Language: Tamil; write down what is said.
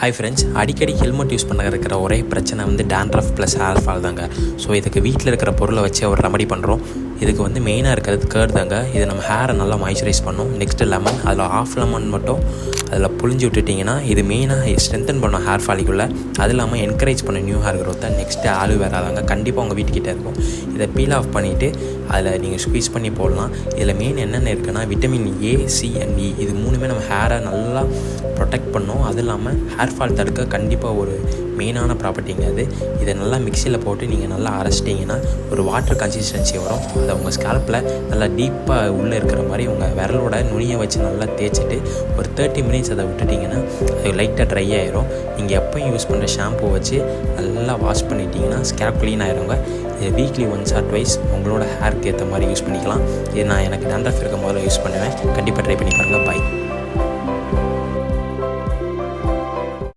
ஹாய் ஃப்ரெண்ட்ஸ், அடிக்கடி ஹெல்மெட் யூஸ் பண்ண இருக்கிற ஒரே பிரச்சனை வந்து டேண்ட்ரஃப் ப்ளஸ் ஹேர் ஃபால் தாங்க. ஸோ இதுக்கு வீட்டில் இருக்கிற பொருளை வச்சு ஒரு ரெமடி பண்ணுறோம். இதுக்கு வந்து மெயினாக இருக்கிறது கேர்ட் தாங்க. இது நம்ம ஹேரை நல்லா மாய்ஸ்சரைஸ் பண்ணும். நெக்ஸ்ட்டு லெமன், அதில் ஆஃப் லெமன் மட்டும் அதில் புழிஞ்சு விட்டுட்டிங்கன்னா இது மெயினாக ஸ்ட்ரென்தன் பண்ணும் ஹேர் ஃபாலிக்குள்ளே. அது இல்லாமல் என்கரேஜ் பண்ண நியூ ஹேர் க்ரோத்தை. நெக்ஸ்ட்டு ஆலோவேரா தாங்க, கண்டிப்பாக உங்கள் வீட்டுக்கிட்டே இருக்கும். இதை பீல் ஆஃப் பண்ணிவிட்டு அதில் நீங்கள் ஸ்குவீஸ் பண்ணி போடலாம். இதில் மெயின் என்னென்ன இருக்குன்னா விட்டமின் ஏ, சி அண்ட் இ, இது மூணுமே நம்ம ஹேரை நல்லா ப்ரொடெக்ட் பண்ணும். அது இல்லாமல் ஹேர் ஃபால் தடுக்க கண்டிப்பாக ஒரு மெயினான ப்ராப்பர்ட்டிங்க அது. இதை நல்லா மிக்சியில் போட்டு நீங்கள் நல்லா அரைச்சிட்டிங்கன்னா ஒரு வாட்டர் கன்சிஸ்டன்சி வரும். அதை உங்கள் ஸ்கேல்ப்பில் நல்லா டீப்பாக உள்ளே இருக்கிற மாதிரி உங்கள் விரலோட நுனியை வச்சு நல்லா தேய்ச்சிட்டு ஒரு 30 மினிட்ஸ் அதை விட்டுட்டிங்கன்னா அது லைட்டாக ட்ரை ஆகிரும். நீங்கள் எப்போயும் யூஸ் பண்ணுற ஷாம்பு வச்சு நல்லா வாஷ் பண்ணிட்டீங்கன்னா ஸ்கேல்ப் க்ளீன் ஆகிருங்க. இது வீக்லி ஒன்ஸ் ஆர் ட்வைஸ் உங்களோட ஹேருக்கு ஏற்ற மாதிரி யூஸ் பண்ணிக்கலாம். இது நான் எனக்கு டேண்ட்ரஃப் இருக்கும் போது யூஸ் பண்ணுவேன். கண்டிப்பாக ட்ரை பண்ணி பாருங்கள். பாய்.